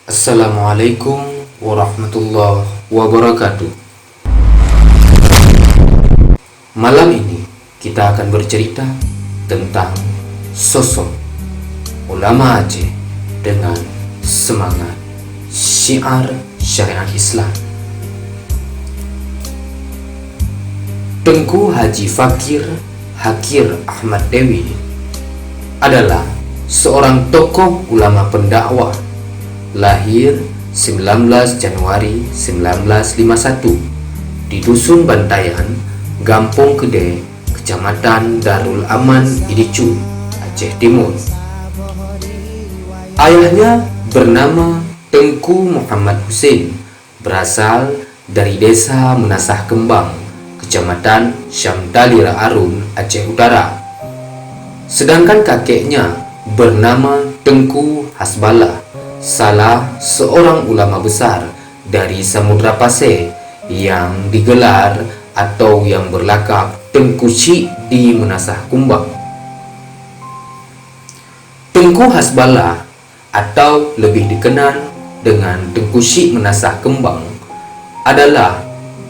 Assalamualaikum warahmatullahi wabarakatuh. Malam ini kita akan bercerita tentang sosok ulama Aceh dengan semangat syiar syariat Islam. Tengku Haji Fakir Hakir Ahmad Dewi adalah seorang tokoh ulama pendakwah, lahir 19 Januari 1951 di Dusun Bantayan, Gampong Kede, Kecamatan Darul Aman, Idicu, Aceh Timur. Ayahnya bernama Tengku Muhammad Hussein, berasal dari desa Menasah Kembang, Kecamatan Syamdalira Arun, Aceh Utara. Sedangkan kakeknya bernama Tengku Hasbalah, salah seorang ulama besar dari Samudra Pasir yang digelar atau yang berlakab Tengku Syik di Menasah Kumbang. Tengku Hasbalah atau lebih dikenal dengan Tengku Syik Menasah Kembang adalah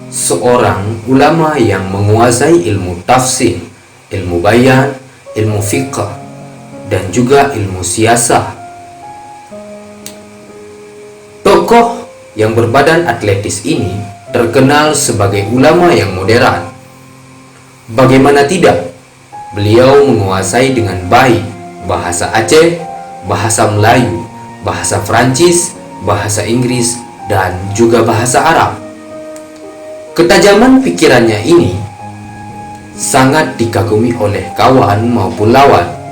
seorang ulama yang menguasai ilmu tafsir, ilmu bayan, ilmu fiqh, dan juga ilmu siasah. Tokoh yang berbadan atletis ini terkenal sebagai ulama yang moderat. Bagaimana tidak, beliau menguasai dengan baik bahasa Aceh, bahasa Melayu, bahasa Prancis, bahasa Inggris, dan juga bahasa Arab. Ketajaman pikirannya ini sangat dikagumi oleh kawan maupun lawan.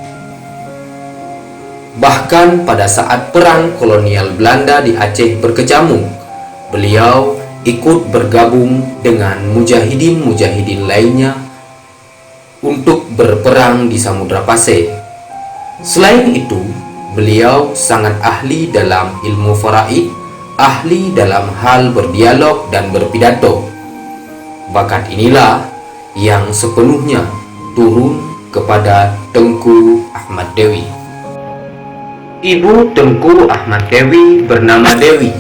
Bahkan pada saat perang kolonial Belanda di Aceh berkecamuk, beliau ikut bergabung dengan mujahidin-mujahidin lainnya untuk berperang di Samudra Pasir. Selain itu, beliau sangat ahli dalam ilmu faraid, ahli dalam hal berdialog dan berpidato. Bakat inilah yang sepenuhnya turun kepada Tengku Ahmad Dewi. Ibu Tengku Ahmad Dewi bernama Dewi,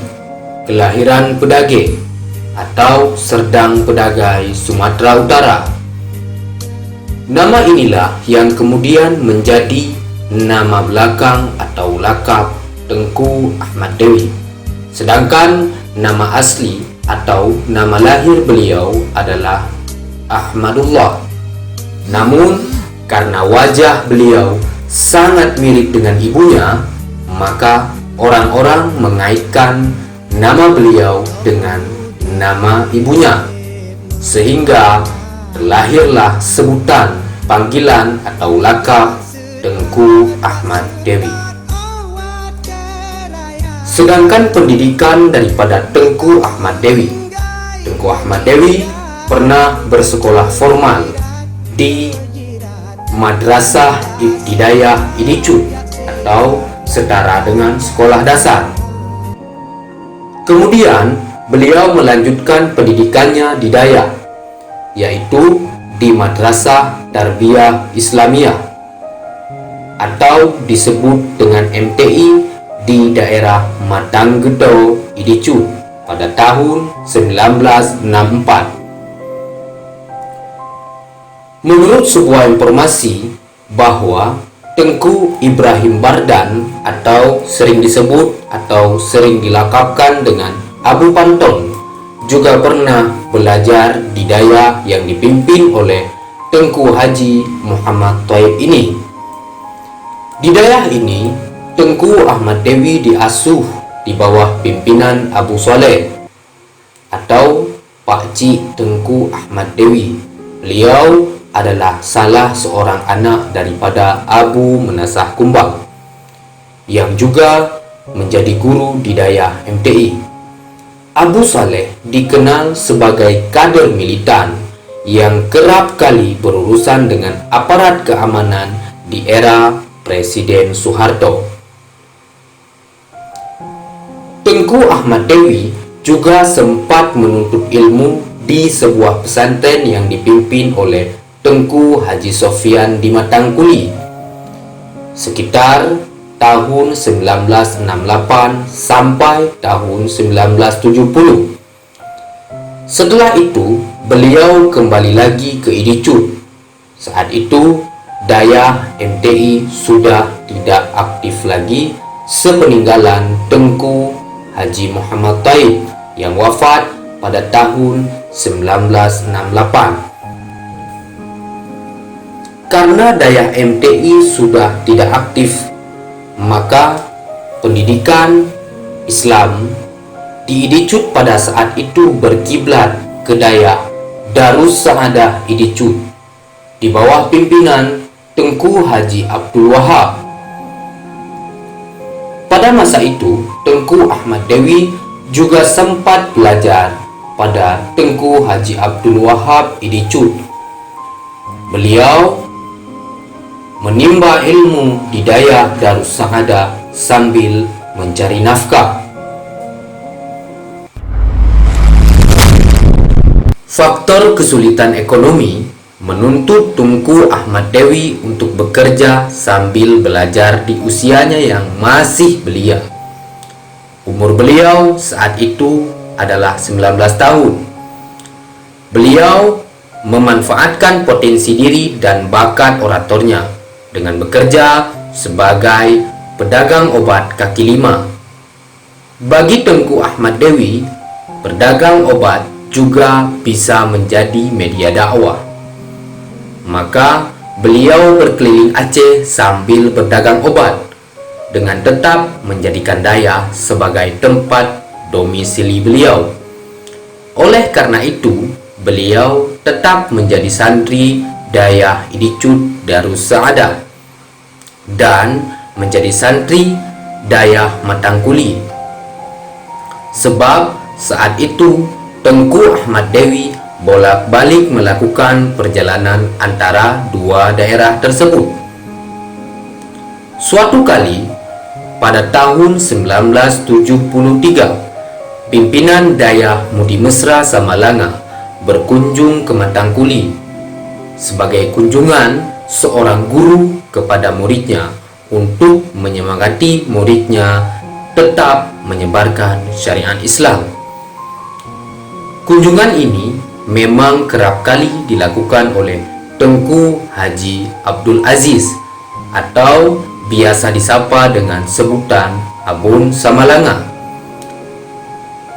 kelahiran Pedage atau Serdang Pedagai, Sumatera Utara. Nama inilah yang kemudian menjadi nama belakang atau lakab Tengku Ahmad Dewi. Sedangkan nama asli atau nama lahir beliau adalah Ahmadullah. Namun karena wajah beliau sangat mirip dengan ibunya, maka orang-orang mengaitkan nama beliau dengan nama ibunya, sehingga terlahirlah sebutan panggilan atau lakab Tengku Ahmad Dewi. Sedangkan pendidikan daripada Tengku Ahmad Dewi, Tengku Ahmad Dewi pernah bersekolah formal di Madrasah Ibtidayah Idicu atau setara dengan sekolah dasar. Kemudian beliau melanjutkan pendidikannya di Dayak, yaitu di Madrasah Tarbiyah Islamiyah atau disebut dengan MTI di daerah Matanggedo, Idicu pada tahun 1964. Menurut sebuah informasi bahwa Tengku Ibrahim Bardan atau sering disebut atau sering dilakapkan dengan Abu Panton juga pernah belajar di Dayak yang dipimpin oleh Tengku Haji Muhammad Thaib ini. Di Dayak ini, Tengku Ahmad Dewi diasuh di bawah pimpinan Abu Saleh atau Pak Cik Tengku Ahmad Dewi. Beliau adalah salah seorang anak daripada Abu Menasah Kumbang yang juga menjadi guru di Dayak MTI. Abu Saleh dikenal sebagai kader militan yang kerap kali berurusan dengan aparat keamanan di era Presiden Soeharto. Tengku Ahmad Dewi juga sempat menuntut ilmu di sebuah pesantren yang dipimpin oleh Tengku Haji Sofyan di Matangkuli sekitar tahun 1968 sampai tahun 1970. Setelah itu, beliau kembali lagi ke Idicut. Saat itu, daya MTI sudah tidak aktif lagi sepeninggalan Tengku Haji Muhammad Taib yang wafat pada tahun 1968. Karena daya MTI sudah tidak aktif, maka pendidikan Islam di Idicut pada saat itu berkiblat ke daya Darus Saadah Idicut di bawah pimpinan Tengku Haji Abdul Wahab. Pada masa itu, Tengku Ahmad Dewi juga sempat belajar pada Tengku Haji Abdul Wahab Idicut. Beliau menimba ilmu di daya Darus Saadah sambil mencari nafkah. Faktor kesulitan ekonomi menuntut Tengku Ahmad Dewi untuk bekerja sambil belajar di usianya yang masih belia. Umur beliau saat itu adalah 19 tahun. Beliau memanfaatkan potensi diri dan bakat oratornya dengan bekerja sebagai pedagang obat kaki lima. Bagi Tengku Ahmad Dewi, berdagang obat juga bisa menjadi media dakwah. Maka beliau berkeliling Aceh sambil berdagang obat dengan tetap menjadikan Daya sebagai tempat domisili beliau. Oleh karena itu, beliau tetap menjadi santri Daya Idicut Darus Saadah dan menjadi santri Daya Matangkuli. Sebab saat itu Tengku Ahmad Dewi bolak-balik melakukan perjalanan antara dua daerah tersebut. Suatu kali pada tahun 1973, pimpinan Daya Mudi Mesra Samalanga berkunjung ke Matangkuli sebagai kunjungan seorang guru kepada muridnya untuk menyemangati muridnya tetap menyebarkan syariat Islam. Kunjungan ini memang kerap kali dilakukan oleh Tengku Haji Abdul Aziz atau biasa disapa dengan sebutan Abun Samalanga.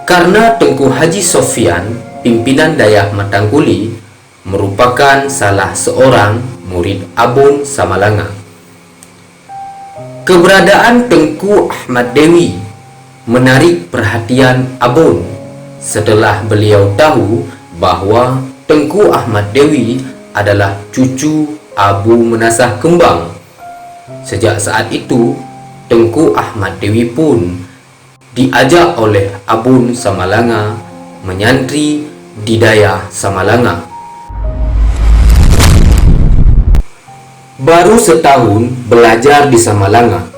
Karena Tengku Haji Sofyan, pimpinan Daya Matangkuli, merupakan salah seorang murid Abun Samalanga. Keberadaan Tengku Ahmad Dewi menarik perhatian Abun setelah beliau tahu bahwa Tengku Ahmad Dewi adalah cucu Abu Menasah Kembang. Sejak saat itu, Tengku Ahmad Dewi pun diajak oleh Abun Samalanga menyantri di Daya Samalanga. Baru setahun belajar di Samalanga,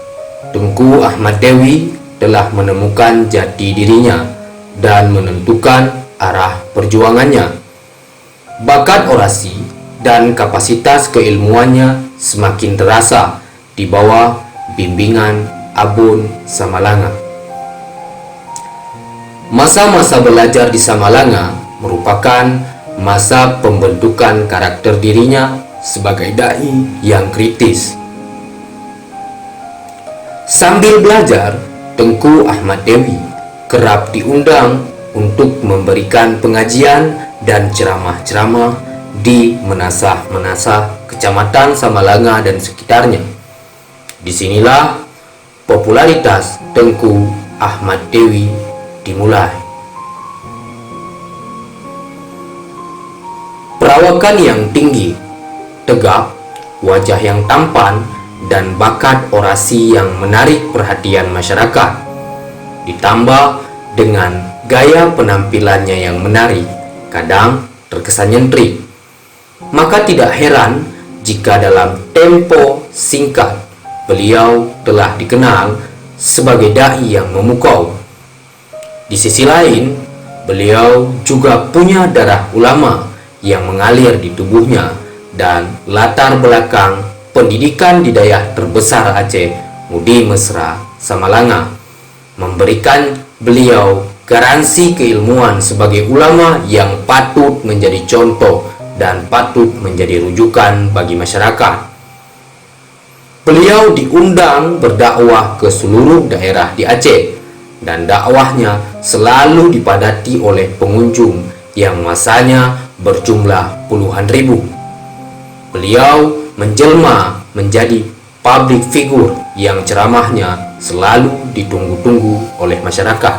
Tengku Ahmad Dewi telah menemukan jati dirinya dan menentukan arah perjuangannya. Bakat orasi dan kapasitas keilmuannya semakin terasa di bawah bimbingan Abun Samalanga. Masa-masa belajar di Samalanga merupakan masa pembentukan karakter dirinya sebagai dai yang kritis. Sambil belajar, Tengku Ahmad Dewi kerap diundang untuk memberikan pengajian dan ceramah-ceramah di menasah-menasah Kecamatan Samalanga dan sekitarnya. Disinilah popularitas Tengku Ahmad Dewi dimulai. Perawakan yang tinggi, tegap, wajah yang tampan, dan bakat orasi yang menarik perhatian masyarakat, ditambah dengan gaya penampilannya yang menarik, kadang terkesan nyentrik. Maka tidak heran jika dalam tempo singkat beliau telah dikenal sebagai dai yang memukau. Di sisi lain, beliau juga punya darah ulama yang mengalir di tubuhnya, dan latar belakang pendidikan di daerah terbesar Aceh Mudi Mesra Samalanga, memberikan beliau garansi keilmuan sebagai ulama yang patut menjadi contoh dan patut menjadi rujukan bagi masyarakat. Beliau diundang berdakwah ke seluruh daerah di Aceh, dan dakwahnya selalu dipadati oleh pengunjung yang masanya berjumlah puluhan ribu. Beliau menjelma menjadi public figure yang ceramahnya selalu ditunggu-tunggu oleh masyarakat.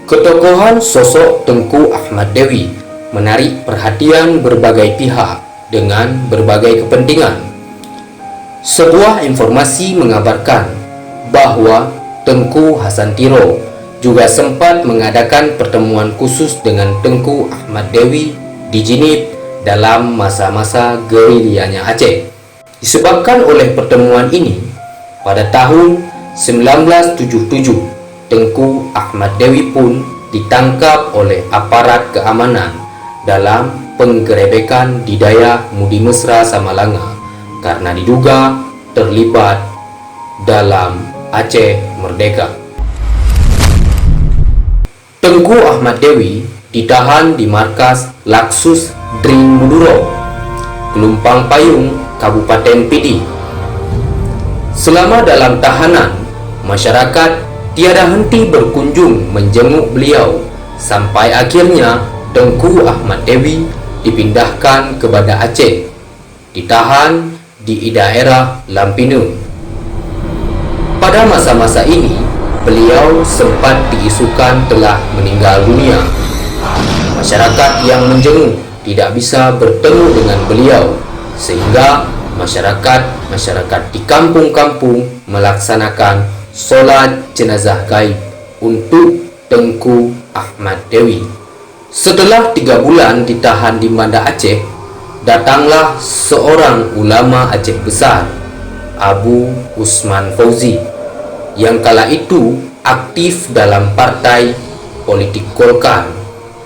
Ketokohan sosok Tengku Ahmad Dewi menarik perhatian berbagai pihak dengan berbagai kepentingan. Sebuah informasi mengabarkan bahwa Tengku Hasan Tiro juga sempat mengadakan pertemuan khusus dengan Tengku Ahmad Dewi di Jinib dalam masa-masa gerilianya Aceh. Disebabkan oleh pertemuan ini, pada tahun 1977, Tengku Ahmad Dewi pun ditangkap oleh aparat keamanan dalam penggerebekan di Daya Mudi Mesra Samalanga karena diduga terlibat dalam Aceh Merdeka. Tengku Ahmad Dewi ditahan di markas Laksus Dring Buduro, Kelumpang Payung, Kabupaten Pidi. Selama dalam tahanan, masyarakat tiada henti berkunjung menjenguk beliau sampai akhirnya Tengku Ahmad Dewi dipindahkan ke Banda Aceh, ditahan di daerah Lampinu. Pada masa-masa ini, beliau sempat diisukan telah meninggal dunia. Masyarakat yang menjenguk tidak bisa bertemu dengan beliau, sehingga masyarakat di kampung-kampung melaksanakan solat jenazah gaib untuk Tengku Ahmad Dewi. Setelah 3 bulan ditahan di Banda Aceh, datanglah seorang ulama Aceh besar, Abu Usman Fauzi, yang kala itu aktif dalam partai politik Golkar.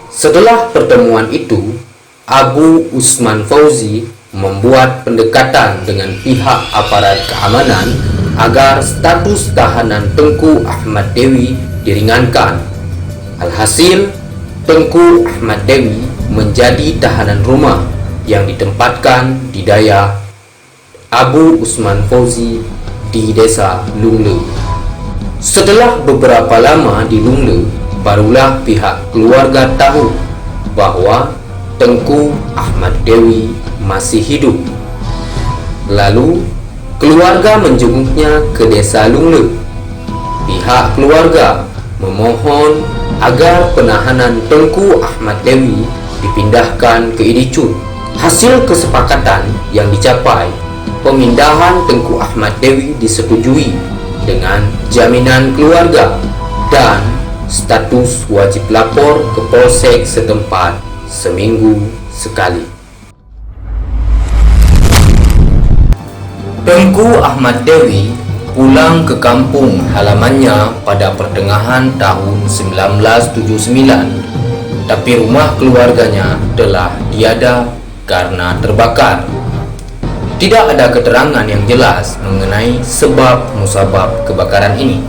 Setelah pertemuan itu, Abu Usman Fauzi membuat pendekatan dengan pihak aparat keamanan agar status tahanan Tengku Ahmad Dewi diringankan. Alhasil, Tengku Ahmad Dewi menjadi tahanan rumah yang ditempatkan di Daya Abu Usman Fauzi di Desa Lungle. Setelah beberapa lama di Lungle, barulah pihak keluarga tahu bahwa Tengku Ahmad Dewi masih hidup. Lalu, keluarga menjenguknya ke Desa Lungle. Pihak keluarga memohon agar penahanan Tengku Ahmad Dewi dipindahkan ke Idicun. Hasil kesepakatan yang dicapai, pemindahan Tengku Ahmad Dewi disetujui dengan jaminan keluarga dan status wajib lapor ke polsek setempat seminggu sekali. Tengku Ahmad Dewi pulang ke kampung halamannya pada pertengahan tahun 1979, tapi rumah keluarganya telah tiada karena terbakar. Tidak ada keterangan yang jelas mengenai sebab musabab kebakaran ini.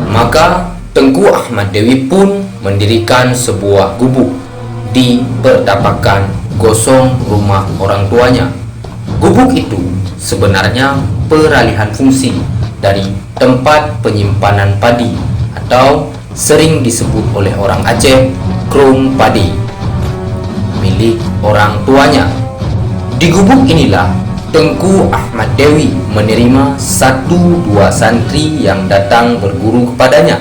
Maka Tengku Ahmad Dewi pun mendirikan sebuah gubuk di pertapakan gosong rumah orang tuanya. Gubuk itu sebenarnya peralihan fungsi dari tempat penyimpanan padi atau sering disebut oleh orang Aceh krum padi, milik orang tuanya. Di gubuk inilah Tengku Ahmad Dewi menerima 1-2 santri yang datang berguru kepadanya.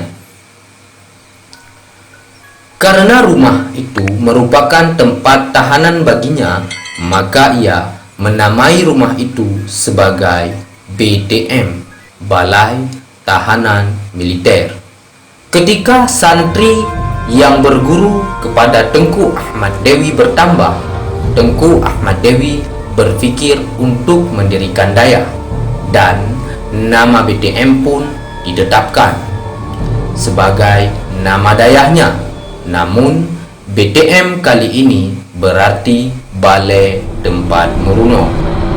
Karena rumah itu merupakan tempat tahanan baginya, maka ia menamai rumah itu sebagai BTM, Balai Tahanan Militer. Ketika santri yang berguru kepada Tengku Ahmad Dewi bertambah, Tengku Ahmad Dewi berpikir untuk mendirikan daya, dan nama BTM pun ditetapkan sebagai nama dayahnya. Namun BTM kali ini berarti Balai Tempat Meruno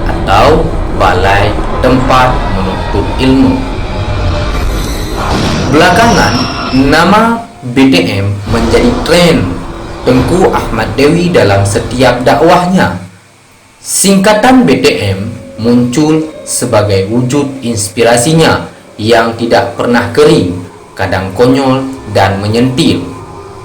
atau balai tempat menuntut ilmu. Belakangan, nama BTM menjadi tren Tengku Ahmad Dewi dalam setiap dakwahnya. Singkatan BTM muncul sebagai wujud inspirasinya yang tidak pernah kering, kadang konyol dan menyentil.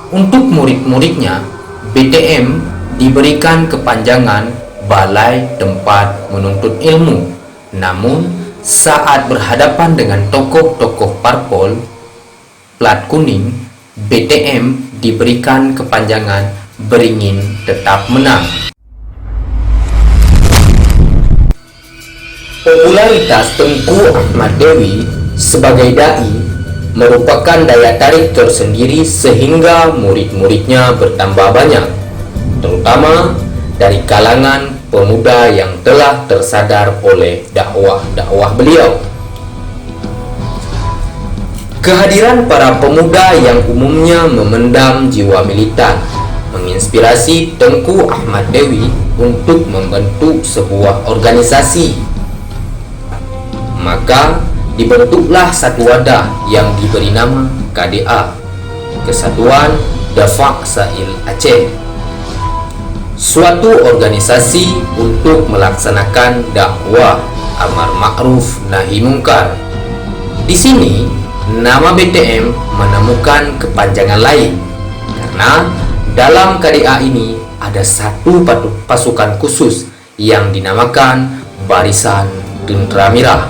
Untuk murid-muridnya, BTM diberikan kepanjangan Balai Tempat Menuntut Ilmu. Namun, saat berhadapan dengan tokoh-tokoh parpol plat kuning, BTM diberikan kepanjangan Beringin Tetap Menang. Popularitas Tengku Ahmad Dewi sebagai dai merupakan daya tarik tersendiri sehingga murid-muridnya bertambah banyak, terutama dari kalangan pemuda yang telah tersadar oleh dakwah-dakwah beliau. Kehadiran para pemuda yang umumnya memendam jiwa militan menginspirasi Tengku Ahmad Dewi untuk membentuk sebuah organisasi. Maka dibentuklah satu wadah yang diberi nama KDA, Kesatuan Dafaq Sail Aceh, suatu organisasi untuk melaksanakan dakwah amar ma'ruf nahi mungkar. Di sini nama BTM menemukan kepanjangan lain karena dalam KDA ini ada satu pasukan khusus yang dinamakan Barisan Tentera Mirah,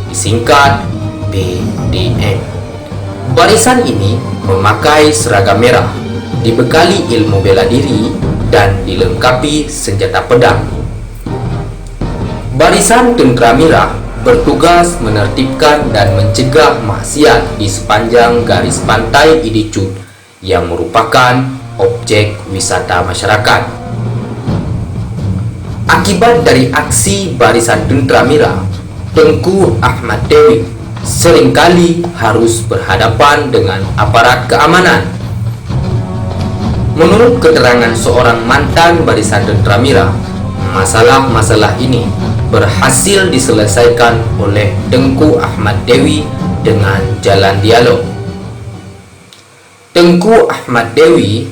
disingkat BTM. Barisan ini memakai seragam merah, dibekali ilmu bela diri, dan dilengkapi senjata pedang. Barisan Tentera Mirah bertugas menertibkan dan mencegah maksiat di sepanjang garis pantai Idicud yang merupakan objek wisata masyarakat. Akibat dari aksi Barisan Tentera Mirah, Tengku Ahmad Dewi seringkali harus berhadapan dengan aparat keamanan. Menurut keterangan seorang mantan Barisan Tentera Mirah, masalah-masalah ini berhasil diselesaikan oleh Tengku Ahmad Dewi dengan jalan dialog. Tengku Ahmad Dewi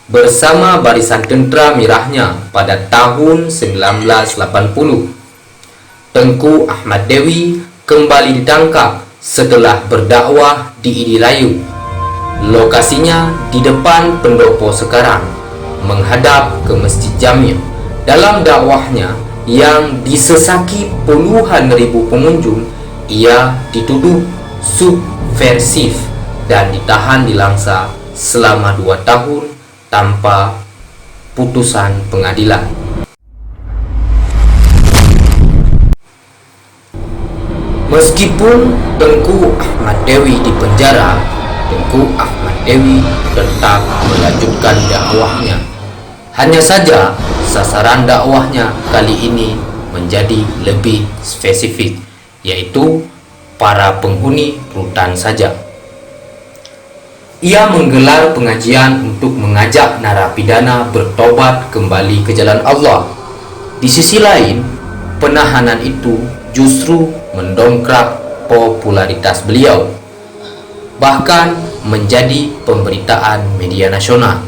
bersama Barisan Tentera Mirahnya pada tahun 1980. Tengku Ahmad Dewi kembali ditangkap setelah berdakwah di Idirayu. Lokasinya di depan pendopo sekarang, menghadap ke Masjid Jami'. Dalam dakwahnya yang disesaki puluhan ribu pengunjung, ia dituduh subversif dan ditahan di Langsa selama 2 tahun tanpa putusan pengadilan. Meskipun Tengku Ahmad Dewi dipenjara, Tengku Ahmad Dewi tetap melanjutkan dakwahnya. Hanya saja sasaran dakwahnya kali ini menjadi lebih spesifik, yaitu para penghuni rutan saja. Ia menggelar pengajian untuk mengajak narapidana bertobat kembali ke jalan Allah. Di sisi lain, penahanan itu justru mendongkrak popularitas beliau, bahkan menjadi pemberitaan media nasional.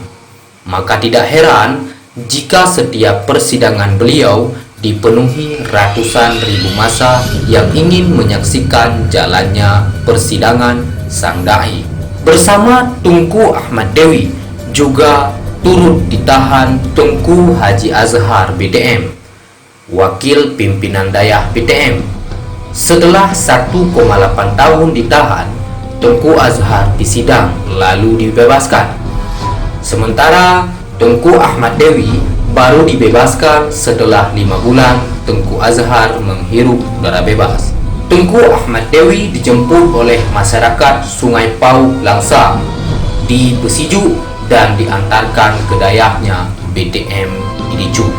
Maka tidak heran jika setiap persidangan beliau dipenuhi ratusan ribu massa yang ingin menyaksikan jalannya persidangan sang dai. Bersama Tengku Ahmad Dewi juga turut ditahan Tengku Haji Azhar BTM, wakil pimpinan dayah BTM. Setelah 1,8 tahun ditahan, Tengku Azhar disidang lalu dibebaskan. Sementara Tengku Ahmad Dewi baru dibebaskan setelah 5 bulan Tengku Azhar menghirup udara bebas. Tengku Ahmad Dewi dijemput oleh masyarakat Sungai Pau Langsa di Besiju dan diantarkan ke dayahnya BTM Idicud.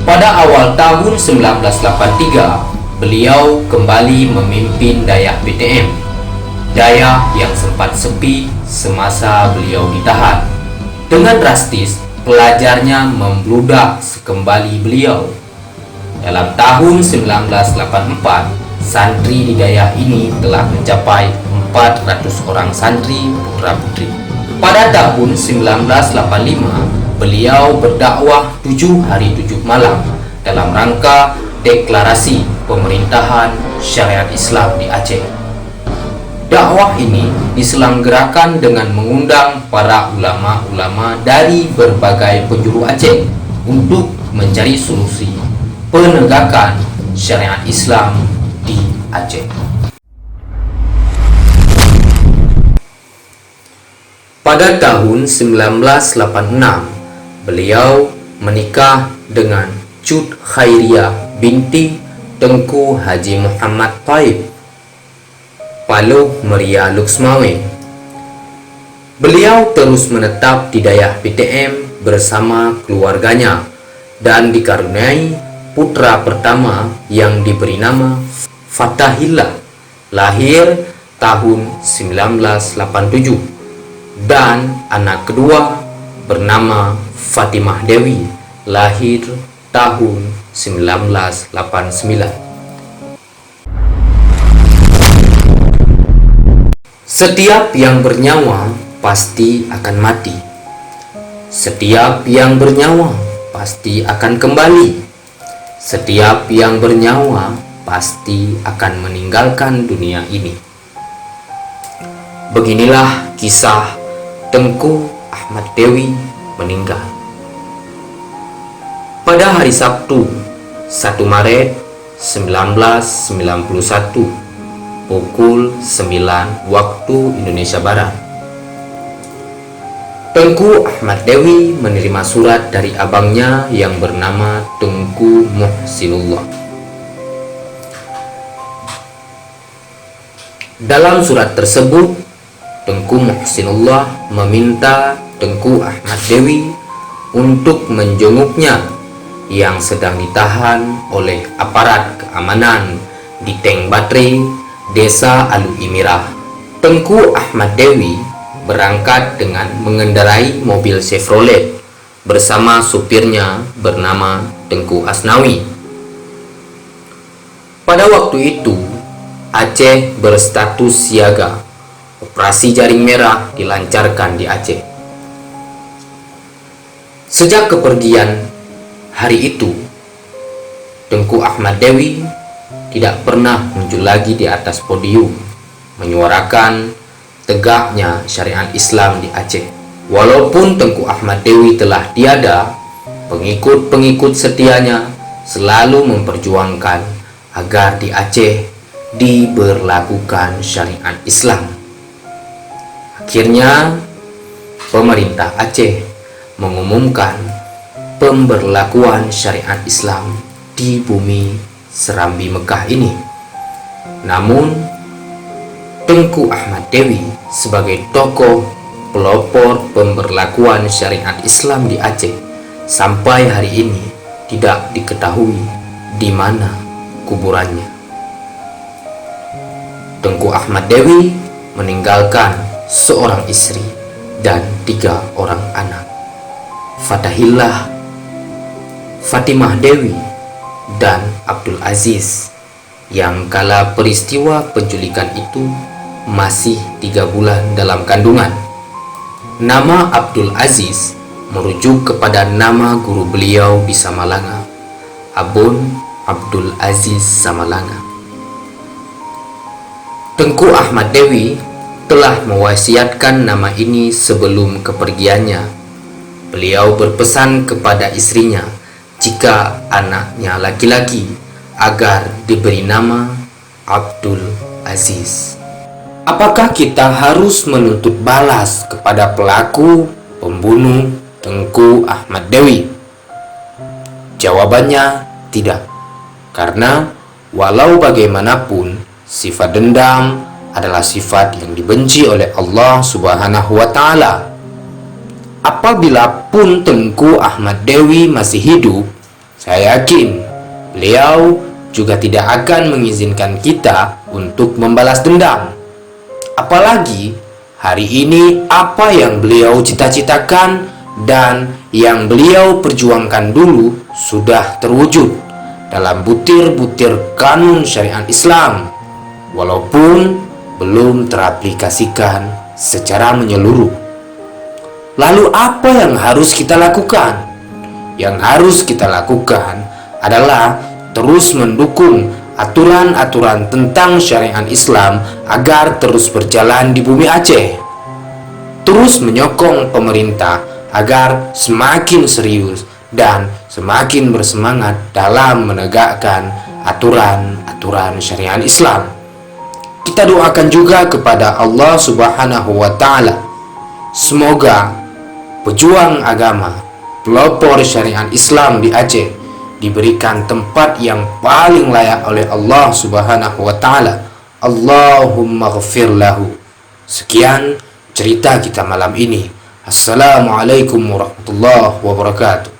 Pada awal tahun 1983, beliau kembali memimpin dayah BTM, dayah yang sempat sepi semasa beliau ditahan. Dengan drastis, pelajarnya membludak sekembali beliau. Dalam tahun 1984, santri di daerah ini telah mencapai 400 orang santri putra-putri. Pada tahun 1985, beliau berdakwah 7 hari 7 malam dalam rangka deklarasi pemerintahan syariat Islam di Aceh. Dakwah ini diselenggarakan dengan mengundang para ulama-ulama dari berbagai penjuru Aceh untuk mencari solusi penegakan syariat Islam di Aceh. Pada tahun 1986, beliau menikah dengan Cut Khairiyah binti Tengku Haji Muhammad Taib Paluh Meria Luxmawe. Beliau terus menetap di daerah PTM bersama keluarganya dan dikaruniai putra pertama yang diberi nama Fatahillah, lahir tahun 1987, dan anak kedua bernama Fatimah Dewi, lahir tahun 1989. Setiap yang bernyawa pasti akan mati. Setiap yang bernyawa pasti akan kembali. Setiap yang bernyawa pasti akan meninggalkan dunia ini. Beginilah kisah Tengku Ahmad Dewi meninggal pada hari Sabtu 1 Maret 1991 pukul 9 waktu Indonesia Barat. Tengku Ahmad Dewi menerima surat dari abangnya yang bernama Tengku Muhsinullah. Dalam surat tersebut, Tengku Muhsinullah meminta Tengku Ahmad Dewi untuk menjenguknya yang sedang ditahan oleh aparat keamanan di Teng Batre, Desa Alu Imirah. Tengku Ahmad Dewi berangkat dengan mengendarai mobil Chevrolet bersama supirnya bernama Tengku Asnawi. Pada waktu itu, Aceh berstatus siaga. Operasi Jaring Merah dilancarkan di Aceh. Sejak kepergian hari itu, Tengku Ahmad Dewi tidak pernah muncul lagi di atas podium menyuarakan tegaknya syariat Islam di Aceh. Walaupun Tengku Ahmad Dewi telah tiada, pengikut-pengikut setianya selalu memperjuangkan agar di Aceh diberlakukan syariat Islam. Akhirnya, pemerintah Aceh mengumumkan pemberlakuan syariat Islam di bumi Serambi Mekah ini. Namun, Tengku Ahmad Dewi sebagai tokoh pelopor pemberlakuan syariat Islam di Aceh sampai hari ini tidak diketahui di mana kuburannya. Tengku Ahmad Dewi meninggalkan seorang istri dan 3 orang anak. Fatahillah, Fatimah Dewi, dan Abdul Aziz, yang kala peristiwa penculikan itu masih 3 bulan dalam kandungan. Nama Abdul Aziz merujuk kepada nama guru beliau di Samalanga, Abun Abdul Aziz Samalanga. Tengku Ahmad Dewi telah mewasiatkan nama ini sebelum kepergiannya. Beliau berpesan kepada istrinya jika anaknya laki-laki agar diberi nama Abdul Aziz. Apakah kita harus menuntut balas kepada pelaku pembunuh Tengku Ahmad Dewi? Jawabannya tidak. Karena walau bagaimanapun, sifat dendam adalah sifat yang dibenci oleh Allah Subhanahu wa Ta'ala. Apabila pun Tengku Ahmad Dewi masih hidup, saya yakin beliau juga tidak akan mengizinkan kita untuk membalas dendam. Apalagi hari ini apa yang beliau cita-citakan dan yang beliau perjuangkan dulu sudah terwujud, dalam butir-butir kanun syariat Islam, walaupun belum teraplikasikan secara menyeluruh. Lalu apa yang harus kita lakukan? Yang harus kita lakukan adalah terus mendukung aturan-aturan tentang syariat Islam agar terus berjalan di bumi Aceh. Terus menyokong pemerintah agar semakin serius dan semakin bersemangat dalam menegakkan aturan-aturan syariat Islam. Kita doakan juga kepada Allah Subhanahu wa Ta'ala, semoga pejuang agama, pelopor syariat Islam di Aceh diberikan tempat yang paling layak oleh Allah Subhanahu wa Ta'ala. Allahumma ghafir lahu. Sekian cerita kita malam ini. Assalamualaikum warahmatullahi wabarakatuh.